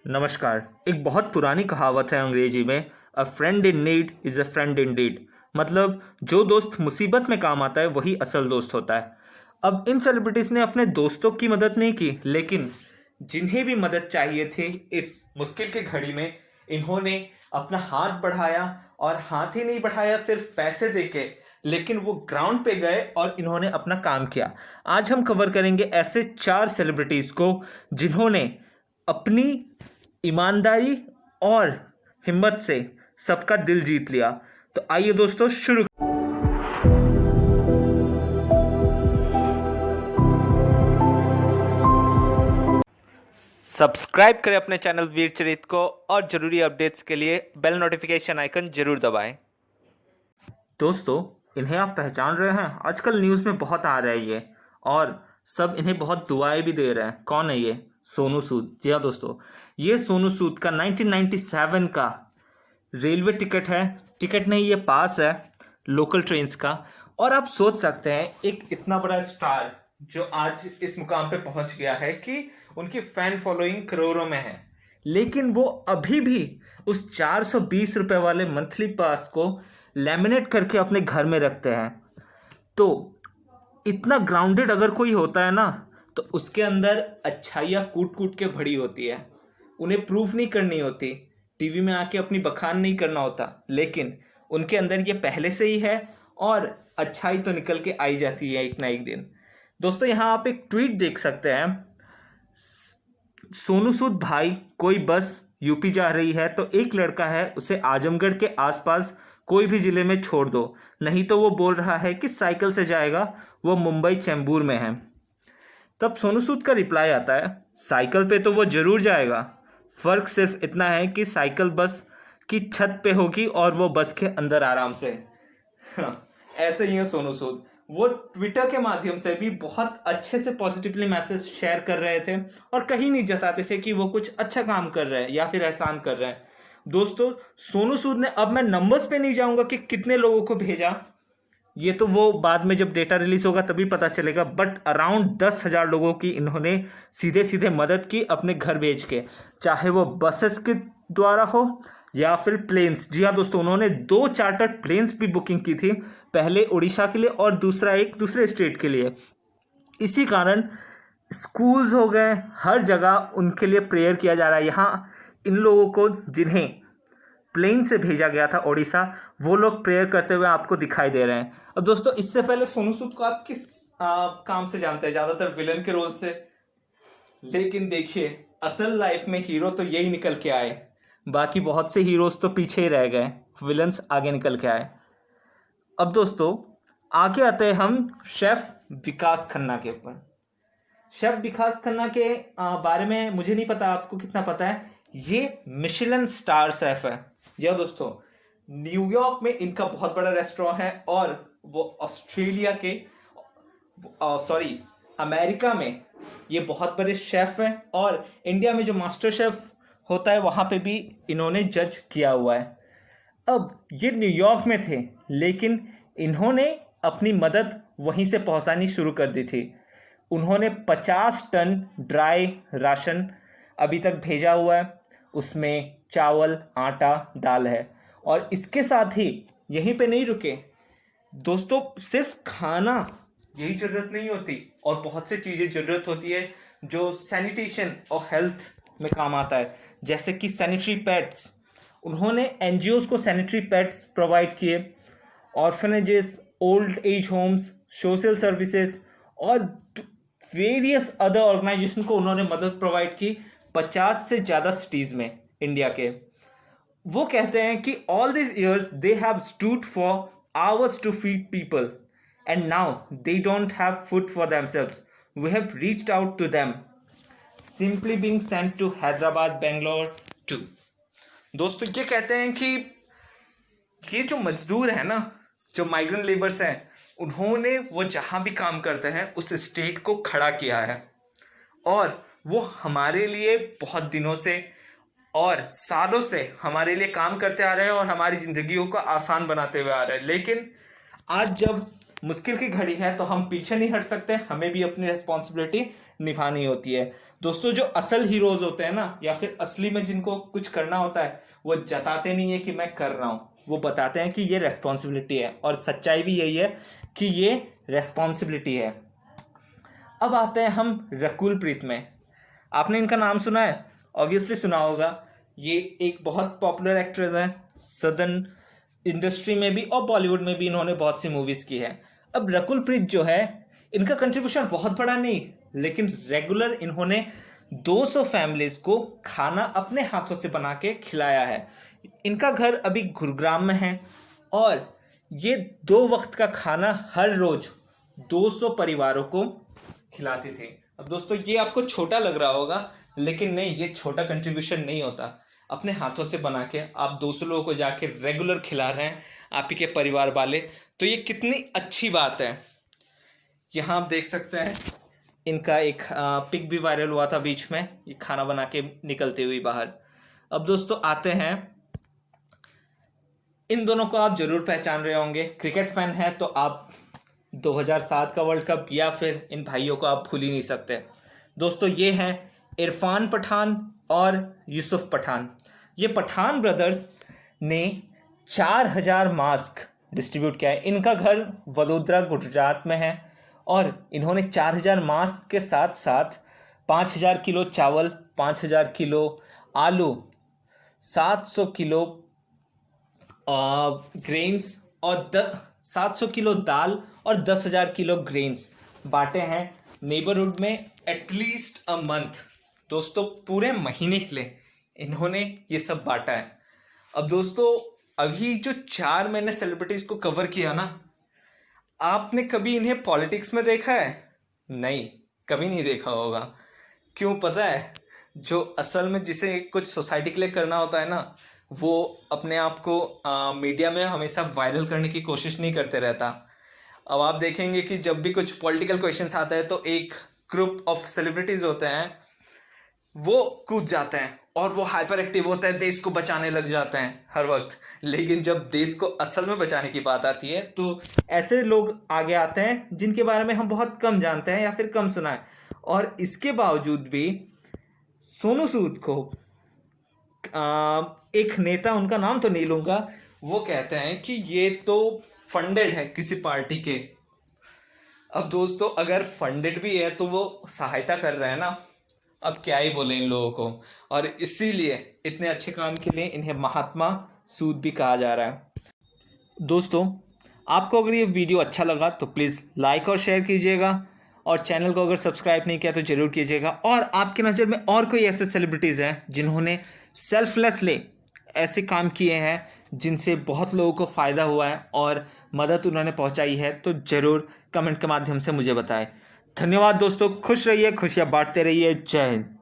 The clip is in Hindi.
नमस्कार। एक बहुत पुरानी कहावत है अंग्रेजी में, a friend in need is a friend in deed. मतलब जो दोस्त मुसीबत में काम आता है वही असल दोस्त होता है। अब इन सेलिब्रिटीज़ ने अपने दोस्तों की मदद नहीं की, लेकिन जिन्हें भी मदद चाहिए थी इस मुश्किल की घड़ी में, इन्होंने अपना हाथ बढ़ाया। और हाथ ही नहीं बढ़ाया सिर्फ पैसे देके, लेकिन वो ग्राउंड पे गए और इन्होंने अपना काम किया। आज हम कवर करेंगे ऐसे 4 सेलिब्रिटीज़ को जिन्होंने अपनी ईमानदारी और हिम्मत से सबका दिल जीत लिया। तो आइए दोस्तों शुरू। सब्सक्राइब करें अपने चैनल वीर चरित को और ज़रूरी अपडेट्स के लिए बेल नोटिफिकेशन आइकन जरूर दबाएं। दोस्तों, इन्हें आप पहचान रहे हैं, आजकल न्यूज़ में बहुत आ रहा है ये, और सब इन्हें बहुत दुआएं भी दे रहे हैं। कौन है ये? सोनू सूद। जी हाँ दोस्तों, ये सोनू सूद का 1997 का रेलवे टिकट है। टिकट नहीं, ये पास है लोकल ट्रेन्स का। और आप सोच सकते हैं, एक इतना बड़ा स्टार जो आज इस मुकाम पे पहुंच गया है कि उनकी फैन फॉलोइंग करोड़ों में है, लेकिन वो अभी भी उस 420 रुपए वाले मंथली पास को लैमिनेट करके अपने घर में रखते हैं। तो इतना ग्राउंडेड अगर कोई होता है ना, तो उसके अंदर अच्छाइयाँ कूट कूट के भरी होती है। उन्हें प्रूफ नहीं करनी होती, टीवी में आके अपनी बखान नहीं करना होता, लेकिन उनके अंदर ये पहले से ही है और अच्छाई तो निकल के आई जाती है एक ना एक दिन। दोस्तों, यहाँ आप एक ट्वीट देख सकते हैं। सोनू सूद भाई, कोई बस यूपी जा रही है तो एक लड़का है, उसे आजमगढ़ के आसपास कोई भी ज़िले में छोड़ दो, नहीं तो वो बोल रहा है कि साइकिल से जाएगा, वो मुंबई चैम्बूर में है। तब सोनू सूद का रिप्लाई आता है, साइकिल पे तो वो ज़रूर जाएगा, फ़र्क सिर्फ इतना है कि साइकिल बस की छत पे होगी और वो बस के अंदर आराम से। ऐसे ही है सोनू सूद। वो ट्विटर के माध्यम से भी बहुत अच्छे से पॉजिटिवली मैसेज शेयर कर रहे थे और कहीं नहीं जताते थे कि वो कुछ अच्छा काम कर रहे हैं या फिर एहसान कर रहे हैं। दोस्तों, सोनू सूद ने, अब मैं नंबर्स पे नहीं जाऊंगा कि कितने लोगों को भेजा, ये तो वो बाद में जब डेटा रिलीज होगा तभी पता चलेगा, बट अराउंड 10,000 लोगों की इन्होंने सीधे सीधे मदद की अपने घर भेज के, चाहे वो बसेस के द्वारा हो या फिर प्लेन्स। जी हाँ दोस्तों, उन्होंने 2 चार्टर्ड प्लेन्स भी बुकिंग की थी, पहले उड़ीसा के लिए और दूसरा एक दूसरे स्टेट के लिए। इसी कारण स्कूल्स हो गए, हर जगह उनके लिए प्रेयर किया जा रहा है। यहाँ इन लोगों को जिन्हें प्लेन से भेजा गया था उड़ीसा, वो लोग प्रेयर करते हुए आपको दिखाई दे रहे हैं। अब दोस्तों, इससे पहले सोनू सूद को आप किस काम से जानते हैं? ज़्यादातर विलन के रोल से, लेकिन देखिए असल लाइफ में हीरो तो यही निकल के आए, बाकी बहुत से हीरोज तो पीछे ही रह गए, विलन्स आगे निकल के आए। अब दोस्तों, आगे आते हैं हम शेफ विकास खन्ना के ऊपर। शेफ विकास खन्ना के बारे में मुझे नहीं पता आपको कितना पता है। ये मिशेलिन स्टार शेफ है। जी हाँ दोस्तों, न्यूयॉर्क में इनका बहुत बड़ा रेस्टोरेंट है और वो ऑस्ट्रेलिया के अमेरिका में ये बहुत बड़े शेफ हैं, और इंडिया में जो मास्टर शेफ होता है वहाँ पे भी इन्होंने जज किया हुआ है। अब ये न्यूयॉर्क में थे, लेकिन इन्होंने अपनी मदद वहीं से पहुंचानी शुरू कर दी थी। उन्होंने 50 टन ड्राई राशन अभी तक भेजा हुआ है, उसमें चावल, आटा, दाल है। और इसके साथ ही यहीं पे नहीं रुके दोस्तों, सिर्फ खाना यही ज़रूरत नहीं होती, और बहुत सी चीज़ें ज़रूरत होती है जो सैनिटेशन और हेल्थ में काम आता है, जैसे कि सैनिटरी पैड्स। उन्होंने एनजीओज़ को सैनिटरी पैड्स प्रोवाइड किए, orphanages, old age homes, social services और वेरियस अदर ऑर्गेनाइजेशन को उन्होंने मदद प्रोवाइड की 50 से ज़्यादा सिटीज़ में इंडिया के। वो कहते हैं कि all this years they have stood for hours to feed people and now they don't have food for themselves, we have reached out to them, simply being sent to Hyderabad, Bangalore too. दोस्तों, ये कहते हैं कि ये जो मजदूर है ना, जो माइग्रेंट लेबर्स हैं, उन्होंने वो जहाँ भी काम करते हैं उस स्टेट को खड़ा किया है, और वो हमारे लिए बहुत दिनों से और सालों से हमारे लिए काम करते आ रहे हैं और हमारी ज़िंदगियों को आसान बनाते हुए आ रहे हैं। लेकिन आज जब मुश्किल की घड़ी है तो हम पीछे नहीं हट सकते, हमें भी अपनी रिस्पॉन्सिबिलिटी निभानी होती है। दोस्तों जो असल हीरोज होते हैं ना, या फिर असली में जिनको कुछ करना होता है, वो जताते नहीं है कि मैं कर रहा हूँ, वो बताते हैं कि ये रेस्पॉन्सिबिलिटी है, और सच्चाई भी यही है कि ये रेस्पॉन्सिबिलिटी है। अब आते हैं हम रकुल प्रीत में। आपने इनका नाम सुना है? ऑब्वियसली सुना होगा। ये एक बहुत पॉपुलर एक्ट्रेस है, सदर्न इंडस्ट्री में भी और बॉलीवुड में भी इन्होंने बहुत सी मूवीज़ की है। अब रकुल प्रीत जो है, इनका कंट्रीब्यूशन बहुत बड़ा नहीं, लेकिन रेगुलर इन्होंने 200 फैमिलीज़ को खाना अपने हाथों से बना के खिलाया है। इनका घर अभी गुरुग्राम में है और ये 2 वक्त का खाना हर रोज़ 200 परिवारों को खिलाती थी। अब दोस्तों ये आपको छोटा लग रहा होगा, लेकिन नहीं, ये छोटा कंट्रीब्यूशन नहीं होता। अपने हाथों से बना के आप 200 लोगों को जाके रेगुलर खिला रहे हैं, आप ही के परिवार वाले, तो ये कितनी अच्छी बात है। यहाँ आप देख सकते हैं इनका एक पिक भी वायरल हुआ था बीच में, ये खाना बना के निकलते हुए बाहर। अब दोस्तों आते हैं, इन दोनों को आप जरूर पहचान रहे होंगे, क्रिकेट फैन है तो आप 2007 का वर्ल्ड कप या फिर इन भाइयों को आप भूल ही नहीं सकते। दोस्तों ये हैं इरफान पठान और यूसुफ पठान। ये पठान ब्रदर्स ने 4000 मास्क डिस्ट्रीब्यूट किया है। इनका घर वडोदरा गुजरात में है और इन्होंने 4000 मास्क के साथ साथ 5000 किलो चावल, 5000 किलो आलू, 700 किलो ग्रेन्स और 700 किलो दाल और 10,000 किलो ग्रेन्स बांटे हैं नेबरहुड में एटलीस्ट अ मंथ। दोस्तों पूरे महीने के लिए इन्होंने ये सब बांटा है। अब दोस्तों अभी जो 4 मैंने सेलिब्रिटीज़ को कवर किया ना, आपने कभी इन्हें पॉलिटिक्स में देखा है? नहीं, कभी नहीं देखा होगा। क्यों पता है? जो असल में जिसे कुछ सोसाइटी के लिए करना होता है ना, वो अपने आप को मीडिया में हमेशा वायरल करने की कोशिश नहीं करते रहता। अब आप देखेंगे कि जब भी कुछ पॉलिटिकल क्वेश्चंस आता है तो एक ग्रुप ऑफ सेलिब्रिटीज़ होते हैं, वो कूद जाते हैं और वो हाइपर एक्टिव होता है, देश को बचाने लग जाते हैं हर वक्त। लेकिन जब देश को असल में बचाने की बात आती है तो ऐसे लोग आगे आते हैं जिनके बारे में हम बहुत कम जानते हैं या फिर कम सुना है। और इसके बावजूद भी सोनू सूद को एक नेता, उनका नाम तो नहीं लूँगा, वो कहते हैं कि ये तो फंडेड है किसी पार्टी के। अब दोस्तों अगर फंडेड भी है तो वो सहायता कर रहे हैं ना, अब क्या ही बोले इन लोगों को। और इसीलिए इतने अच्छे काम के लिए इन्हें महात्मा सूद भी कहा जा रहा है। दोस्तों आपको अगर ये वीडियो अच्छा लगा तो प्लीज़ लाइक और शेयर कीजिएगा, और चैनल को अगर सब्सक्राइब नहीं किया तो ज़रूर कीजिएगा। और आपकी नज़र में और कोई ऐसे सेलिब्रिटीज़ हैं जिन्होंने सेल्फलेसली ऐसे काम किए हैं जिनसे बहुत लोगों को फ़ायदा हुआ है और मदद उन्होंने पहुंचाई है, तो ज़रूर कमेंट के माध्यम से मुझे बताएं। धन्यवाद दोस्तों, खुश रहिए, खुशियाँ बांटते रहिए। जय हिंद।